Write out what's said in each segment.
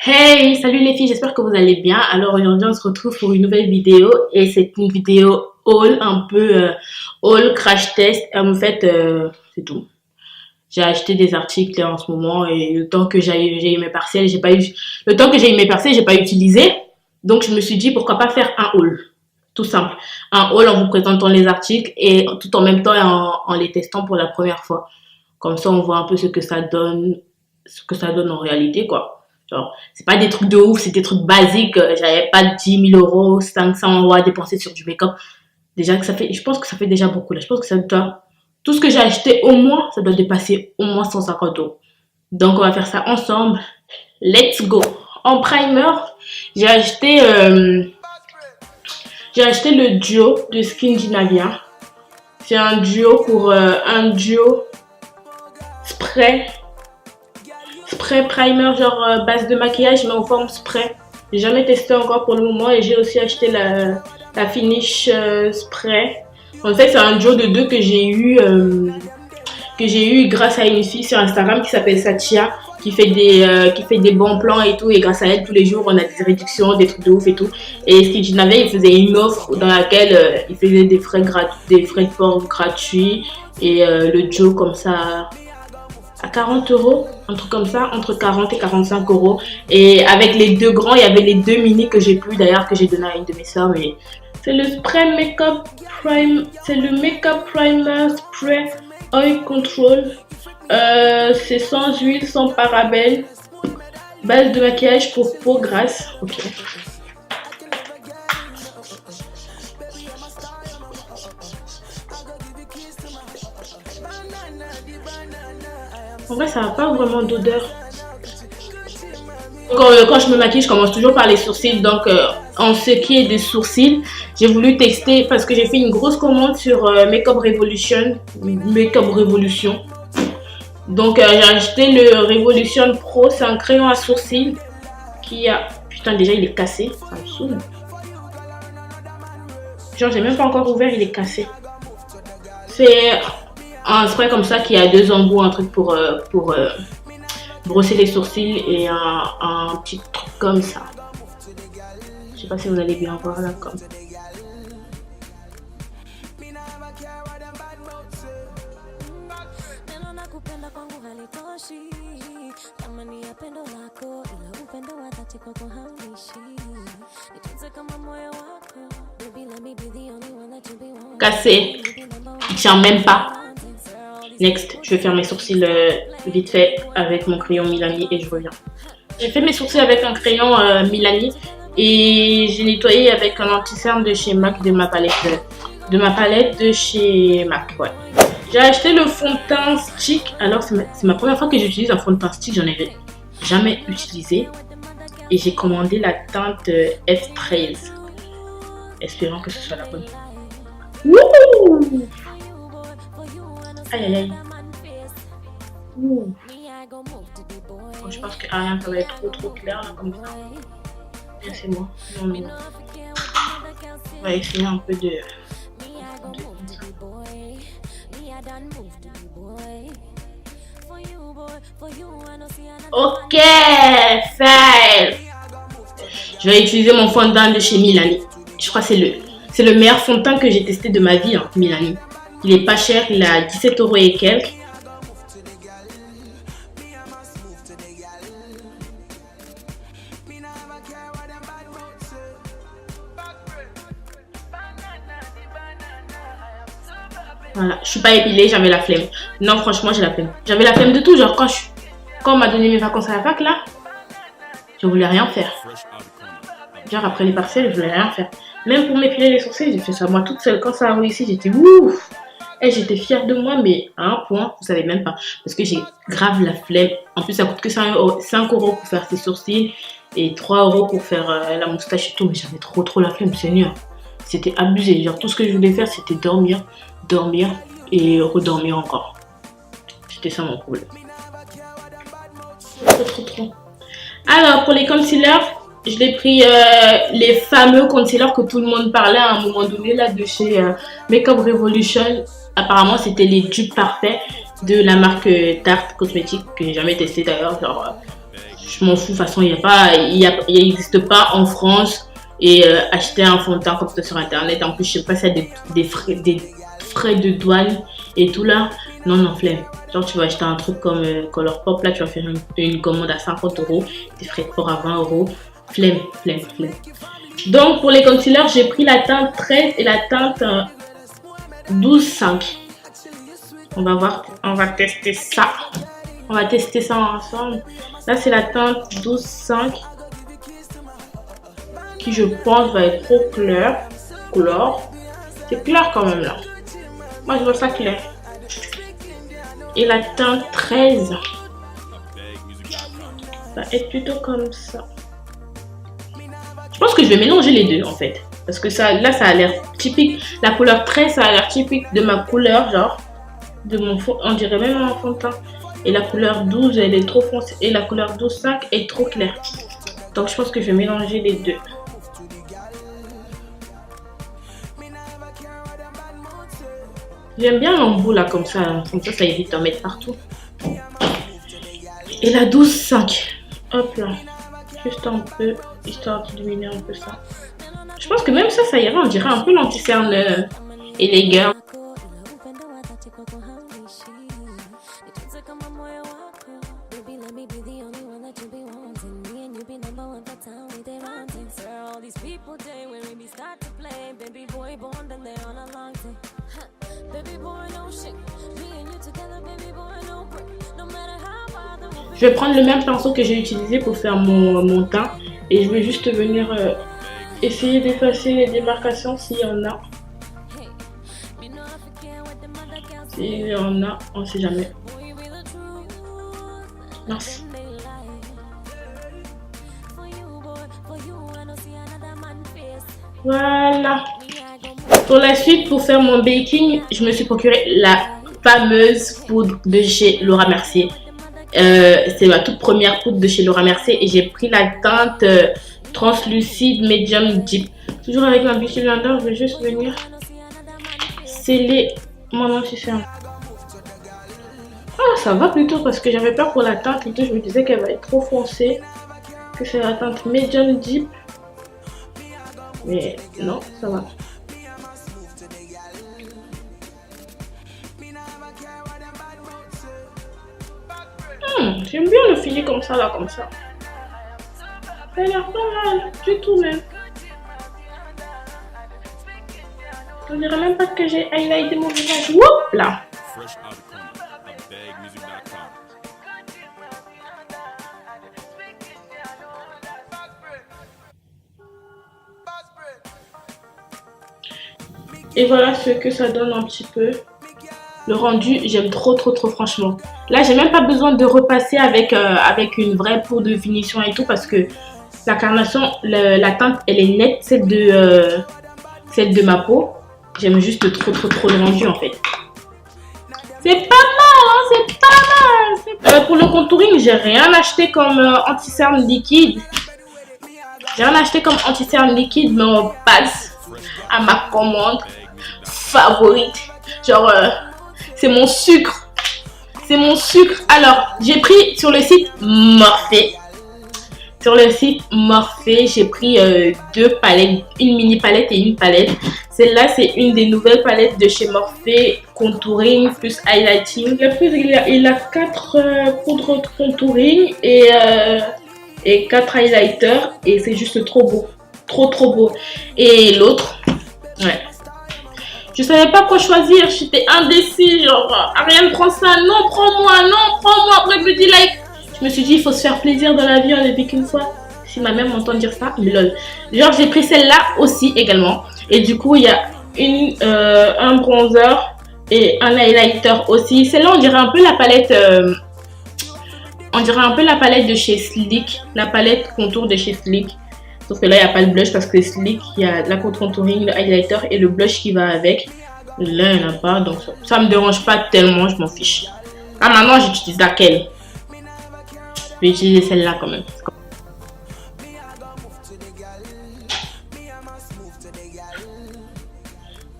Hey, salut les filles, j'espère que vous allez bien. Alors aujourd'hui on se retrouve pour une nouvelle vidéo et c'est une vidéo haul, un peu haul crash test. En fait, c'est tout. J'ai acheté des articles en ce moment et le temps que j'ai eu mes partiels, j'ai pas eu le temps que j'ai eu mes partiels, j'ai pas utilisé. Donc je me suis dit pourquoi pas faire un haul. Tout simple. Un haul en vous présentant les articles et tout en même temps en les testant pour la première fois. Comme ça on voit un peu ce que ça donne en réalité quoi. Genre, c'est pas des trucs de ouf, c'est des trucs basiques. J'avais pas 10 000 euros, 500 € à dépenser sur du make-up. Déjà que ça fait, je pense que ça fait déjà beaucoup là. Je pense que ça doit, tout ce que j'ai acheté au moins, ça doit dépasser au moins 150 €. Donc on va faire ça ensemble. Let's go. En primer, j'ai acheté, euh, j'ai acheté le duo de Skin Navia. C'est un duo pour un duo spray primer genre base de maquillage mais en forme spray. J'ai jamais testé encore pour le moment et j'ai aussi acheté la finish spray. En fait c'est un duo de deux que j'ai eu grâce à une fille sur Instagram qui s'appelle Satya qui fait des bons plans et tout, et grâce à elle tous les jours on a des réductions, des trucs de ouf et tout. Et ce qu'il avait, il faisait une offre dans laquelle il faisait des frais de port gratuits et le duo comme ça à 40 €, un truc comme ça, entre 40 et 45 €. Et avec les deux grands, il y avait les deux mini que j'ai plus d'ailleurs, que j'ai donné à une de mes soeurs. Mais c'est le spray makeup prime, c'est le makeup primer spray oil control. C'est sans huile, sans parabènes, base de maquillage pour peau grasse. Ok. En vrai, ça n'a pas vraiment d'odeur. Quand je me maquille, je commence toujours par les sourcils. Donc, en ce qui est des sourcils, j'ai voulu tester parce que j'ai fait une grosse commande sur Makeup Revolution. Donc, j'ai acheté le Revolution Pro. C'est un crayon à sourcils qui a... Putain, déjà, il est cassé. Ça me saoule. Genre, j'ai même pas encore ouvert, il est cassé. C'est un spray comme ça qui a deux embouts, un truc pour brosser les sourcils et un petit truc comme ça. Je sais pas si vous allez bien voir là comme. Cassé. Il tient même pas. Next, je vais faire mes sourcils vite fait avec mon crayon Milani et je reviens. J'ai fait mes sourcils avec un crayon Milani et j'ai nettoyé avec un anti-cerne de chez MAC, de ma palette de chez MAC. Ouais. J'ai acheté le fond de teint stick. Alors c'est ma première fois que j'utilise un fond de teint stick, j'en avais jamais utilisé. Et j'ai commandé la teinte F13. Espérant que ce soit la bonne. Wouh! Aïe aïe aïe. Ouh. Bon, je pense que rien ça va être trop clair là comme ça. Bien c'est moi. Non. On va essayer un peu de... Ok, fail. Je vais utiliser mon fond de teint de chez Milani. Je crois que c'est le meilleur fond de teint que j'ai testé de ma vie, hein, Milani. Il est pas cher, il a 17 € et quelques. Voilà, je suis pas épilée, j'avais la flemme. Non, franchement, j'ai la flemme. J'avais la flemme de tout, genre quand on m'a donné mes vacances à la fac là, je voulais rien faire. Genre après les partiels, je voulais rien faire. Même pour m'épiler les sourcils, j'ai fait ça moi toute seule. Quand ça a réussi, j'étais ouf. Et j'étais fière de moi, mais à un point, vous savez même pas. Parce que j'ai grave la flemme. En plus, ça coûte que 5 € pour faire ses sourcils et 3 € pour faire la moustache et tout. Mais j'avais trop la flemme, Seigneur. C'était abusé. Genre tout ce que je voulais faire, c'était dormir et redormir encore. C'était ça mon problème. Trop. Alors, pour les concealers, je l'ai pris les fameux concealers que tout le monde parlait à un moment donné là de chez Makeup Revolution. Apparemment, c'était les dupes parfaits de la marque Tarte Cosmétique que j'ai jamais testé d'ailleurs. Genre, Je m'en fous, de toute façon, il n'existe pas en France. Et acheter un fond de teint comme ça sur internet. En plus, je sais pas, ça a des frais de douane et tout là. Non, non, flemme. Genre, tu vas acheter un truc comme Colourpop. Là, tu vas faire une commande à 50 euros. Des frais de port à 20 euros. Flemme, flemme, flemme. Donc, pour les concealers, j'ai pris la teinte 13 et la teinte 12,5. On va voir, on va tester ça. On va tester ça ensemble. Là, c'est la teinte 12,5. Qui je pense va être trop clair. C'est clair quand même là. Moi je vois ça clair. Et la teinte 13 va être plutôt comme ça. Je pense que je vais mélanger les deux en fait. Parce que ça, là ça a l'air typique. La couleur 13 ça a l'air typique de ma couleur genre. De mon fond, on dirait même un fond de teint. Et la couleur 12 elle est trop foncée. Et la couleur 12,5 est trop claire. Donc je pense que je vais mélanger les deux. J'aime bien l'embout là comme ça ça évite d'en mettre partout. Et la 12,5. Hop là. Juste un peu, histoire de diminuer un peu ça. Je pense que même ça ira, on dirait un peu l'anti-cerne et les girls. Je vais prendre le même pinceau que j'ai utilisé pour faire mon teint et je vais juste venir essayer d'effacer les démarcations s'il y en a. S'il y en a, on ne sait jamais. Mince. Voilà. Pour la suite, pour faire mon baking, je me suis procuré la fameuse poudre de chez Laura Mercier. C'est ma toute première poudre de chez Laura Mercier et j'ai pris la teinte translucide medium deep. Toujours avec ma Beauty Blender, je vais juste venir sceller mon anti-cerne. Ah, ça va plutôt parce que j'avais peur pour la teinte et tout. Je me disais qu'elle va être trop foncée, que c'est la teinte medium deep. Mais non, ça va. J'aime bien le filer comme ça, là, comme ça. Ça a l'air pas mal, du tout même. On dirait même pas que j'ai highlighté mon visage. Woup là. Et voilà ce que ça donne un petit peu. Le rendu, j'aime trop franchement. Là, j'ai même pas besoin de repasser avec une vraie peau de finition et tout parce que la carnation, la teinte, elle est nette, celle de ma peau. J'aime juste trop le rendu en fait. C'est pas mal, hein, c'est pas mal. Pour le contouring, j'ai rien acheté comme anti-cerne liquide. J'ai rien acheté comme anti-cerne liquide, mais on passe à ma commande favorite. Genre, c'est mon sucre. C'est mon sucre. Alors, j'ai pris sur le site Morphe. Sur le site Morphe, j'ai pris deux palettes, une mini palette et une palette. Celle-là, c'est une des nouvelles palettes de chez Morphe, contouring plus highlighting. Il a 4 poudres de contouring et 4 highlighters et c'est juste trop beau. Trop beau. Et l'autre, ouais. Je savais pas quoi choisir, j'étais indécis, genre, Ariane prends ça, non, prends-moi, après je me dis like. Je me suis dit, il faut se faire plaisir dans la vie, on ne vit qu'une fois. Si ma mère m'entend dire ça, mais lol. Genre, j'ai pris celle-là aussi également. Et du coup, il y a un bronzer et un highlighter aussi. Celle-là, on dirait un peu la palette... de chez Sleek. La palette contour de chez Sleek. Sauf que là, il n'y a pas le blush parce que Sleek, il y a la contouring, le highlighter et le blush qui va avec. Là, il n'y en a pas. Donc, ça ne me dérange pas tellement, je m'en fiche. Ah, maintenant, j'utilise laquelle? Je vais utiliser celle-là quand même.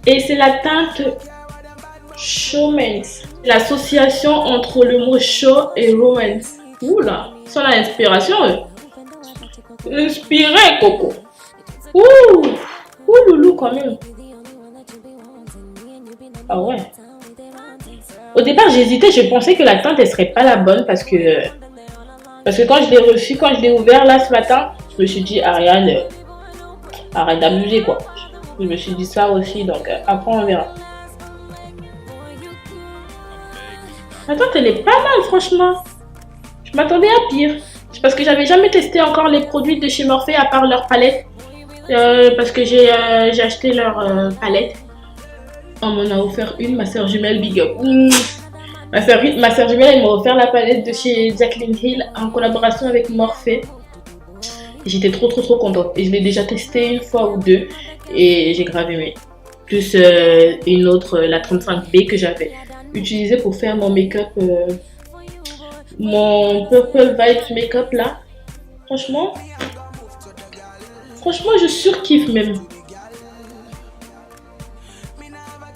Et c'est la teinte Showmance. L'association entre le mot show et romance. Oula, Sans l'inspiration, inspiré, Coco. Ouh, ouh, loulou, quand même. Ah ouais. Au départ, j'hésitais, je pensais que la teinte, elle serait pas la bonne parce que quand je l'ai reçu, quand je l'ai ouvert là ce matin, je me suis dit, Ariane, arrête d'amuser quoi. Je me suis dit ça aussi, donc après on verra. La teinte, elle est pas mal, franchement. Je m'attendais à pire. C'est parce que j'avais jamais testé encore les produits de chez Morphe à part leur palette. Parce que j'ai acheté leur palette. On m'en a offert une, ma soeur jumelle, big up. Ma soeur jumelle, elle m'a offert la palette de chez Jaclyn Hill en collaboration avec Morphe. J'étais trop contente. Et je l'ai déjà testé une fois ou deux. Et j'ai grave aimé. Plus une autre, la 35B que j'avais utilisée pour faire mon make-up. Mon Purple Vibes make-up là. Franchement, je surkiffe même.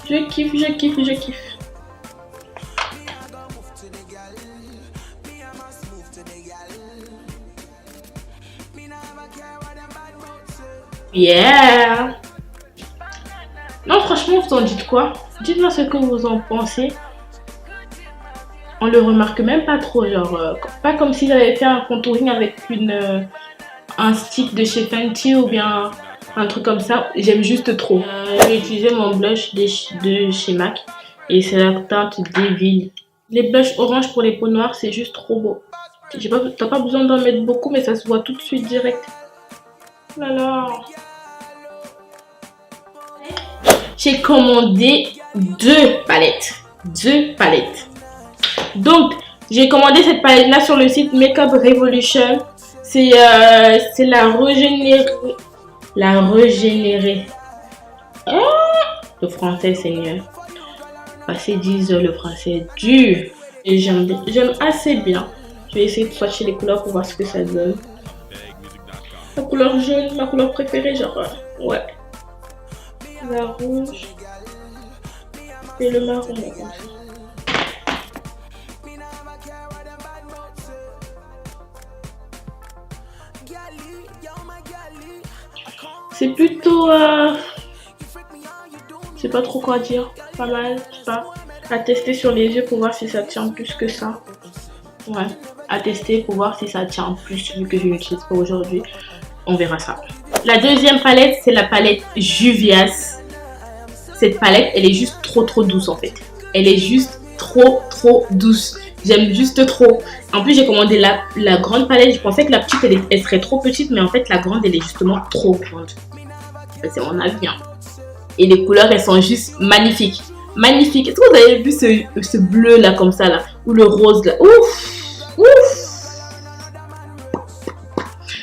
Je kiffe. Yeah! Non, franchement, vous en dites quoi? Dites-moi ce que vous en pensez. On le remarque même pas trop, genre, pas comme si j'avais fait un contouring avec un stick de chez Fenty ou bien un truc comme ça. J'aime juste trop. J'ai utilisé mon blush de chez MAC et c'est la teinte Devil. Les blushs orange pour les peaux noires, c'est juste trop beau. T'as pas besoin d'en mettre beaucoup, mais ça se voit tout de suite direct. Voilà. J'ai commandé deux palettes. Donc, j'ai commandé cette palette-là sur le site Makeup Revolution. C'est la régénérée. Ah, le français, c'est mieux. Passé 10 heures, le français est dur. Et j'aime assez bien. Je vais essayer de swatcher les couleurs pour voir ce que ça donne. La couleur jaune, ma couleur préférée, genre, ouais. La rouge. Et le marron. C'est plutôt... je sais pas trop quoi dire. Pas mal, je sais pas. À tester sur les yeux pour voir si ça tient plus que ça. Ouais. À tester pour voir si ça tient plus vu que je l'utilise pas aujourd'hui. On verra ça. La deuxième palette, c'est la palette Juvia's. Cette palette, elle est juste trop douce en fait. Elle est juste trop douce. J'aime juste trop. En plus, j'ai commandé la grande palette. Je pensais que la petite, elle serait trop petite. Mais en fait, la grande, elle est justement trop grande. C'est mon avis. Hein. Et les couleurs, elles sont juste magnifiques. Magnifiques. Est-ce que vous avez vu ce bleu là, comme ça là? Ou le rose là? Ouf!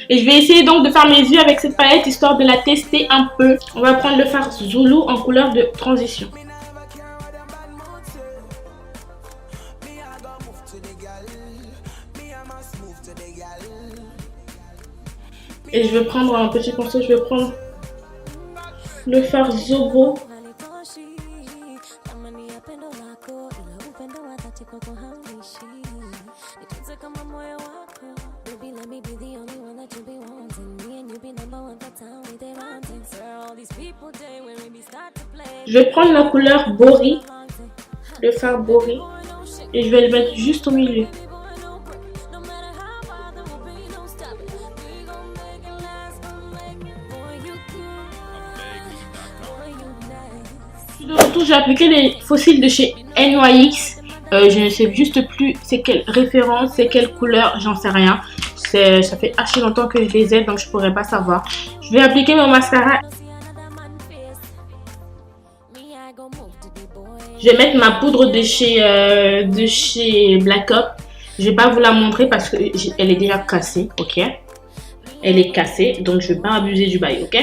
Et je vais essayer donc de faire mes yeux avec cette palette, histoire de la tester un peu. On va prendre le fard Zulu en couleur de transition. Et je vais prendre un petit pinceau, je vais prendre le fard Zobo. Je vais prendre la couleur Bori, le fard Bori, et je vais le mettre juste au milieu. De retour, j'ai appliqué les fossiles de chez NYX. Je ne sais juste plus c'est quelle référence, c'est quelle couleur, j'en sais rien. Ça fait assez longtemps que je les ai, donc je pourrais pas savoir. Je vais appliquer mon mascara. Je vais mettre ma poudre de chez Black Up. Je vais pas vous la montrer parce que elle est déjà cassée, ok? Elle est cassée, donc je vais pas abuser du bail, ok?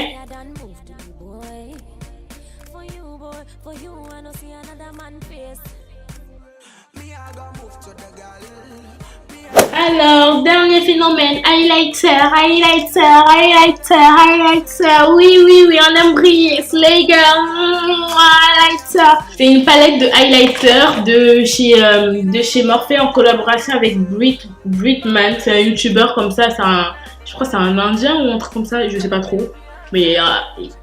Alors, dernier phénomène, highlighter. Oui, on aime briller, slay girl, highlighter. ça. C'est une palette de highlighter de chez Morphe en collaboration avec Britman. C'est un youtubeur comme ça, je crois que c'est un indien ou un truc comme ça, je sais pas trop. Mais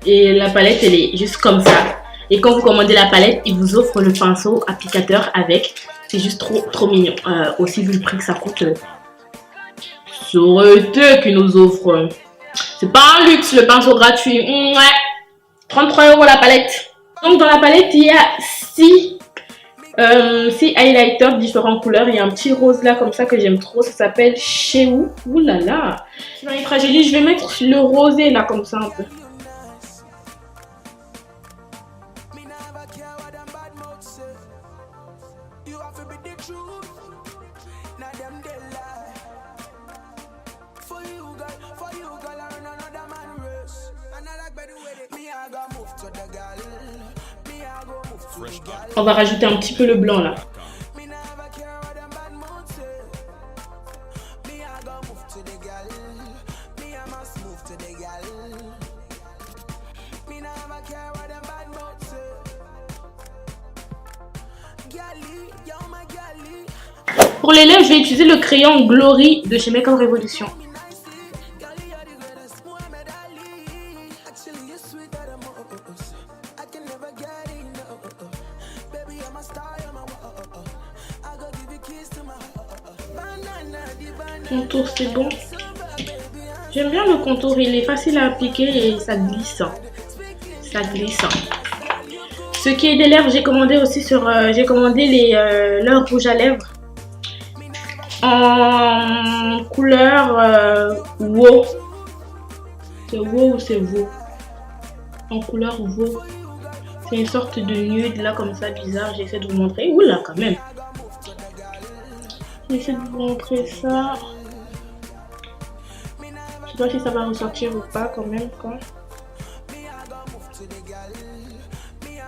et la palette elle est juste comme ça. Et quand vous commandez la palette, il vous offre le pinceau applicateur avec. C'est juste trop mignon. Aussi vu le prix que ça coûte. Ça aurait été qu'ils nous offrent. C'est pas un luxe le pinceau gratuit. Ouais. 33 € la palette. Donc dans la palette il y a 6 highlighters de différentes couleurs. Il y a un petit rose là comme ça que j'aime trop. Ça s'appelle Cheou. Ouh là là. Je vais être jolie. Je vais mettre le rosé là comme ça un peu. On va rajouter un petit peu le blanc là. Pour les lèvres, je vais utiliser le crayon Glory de chez Makeup Revolution. Contour, c'est bon. J'aime bien le contour, il est facile à appliquer et ça glisse. Ça glisse. Ce qui est des lèvres, j'ai commandé aussi j'ai commandé leurs rouges à lèvres en couleur WOW. C'est WOW ou c'est WOW? En couleur WOW. C'est une sorte de nude là comme ça bizarre. J'essaie de vous montrer. Oula quand même. J'essaie de vous montrer ça. Je sais pas si ça va ressortir ou pas quand même.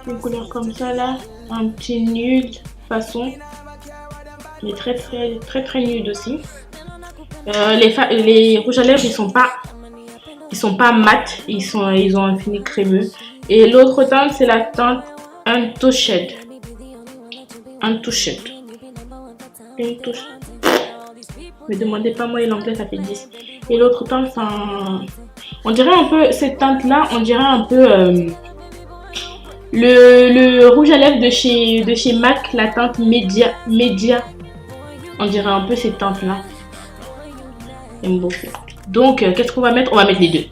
Une couleur comme ça là. Un petit nude façon. Mais très nude aussi. Les rouges à lèvres ils sont pas mat. Ils ont un fini crémeux. Et l'autre teinte c'est la teinte Untouched. Me demandez pas moi et l'anglais ça fait 10. Et l'autre teinte on dirait un peu cette teinte là, on dirait un peu le rouge à lèvres de chez MAC, la teinte média. On dirait un peu cette teinte là. J'aime beaucoup. Donc qu'est-ce qu'on va mettre? On va mettre les deux.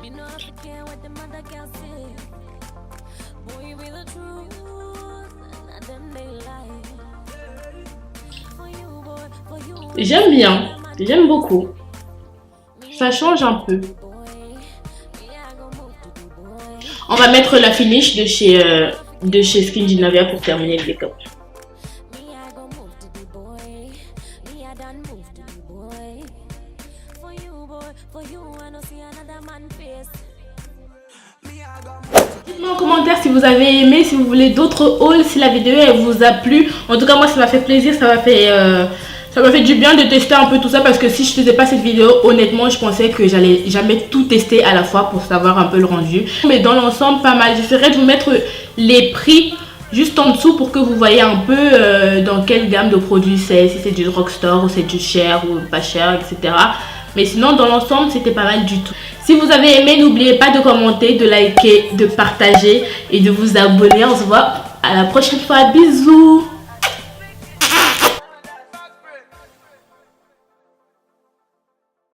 J'aime bien, j'aime beaucoup. Ça change un peu. On va mettre la finish de chez Skin Ginavia pour terminer le make-up. Dites-moi en commentaire si vous avez aimé, si vous voulez d'autres hauls, si la vidéo elle vous a plu. En tout cas moi ça m'a fait plaisir, ça m'a fait du bien de tester un peu tout ça parce que si je faisais pas cette vidéo, honnêtement je pensais que j'allais jamais tout tester à la fois pour savoir un peu le rendu. Mais dans l'ensemble pas mal. J'essaierai de vous mettre les prix juste en dessous pour que vous voyez un peu dans quelle gamme de produits c'est, si c'est du drugstore ou c'est du cher ou pas cher, etc. Mais sinon dans l'ensemble c'était pas mal du tout. Si vous avez aimé, n'oubliez pas de commenter, de liker, de partager et de vous abonner. On se voit à la prochaine fois. Bisous.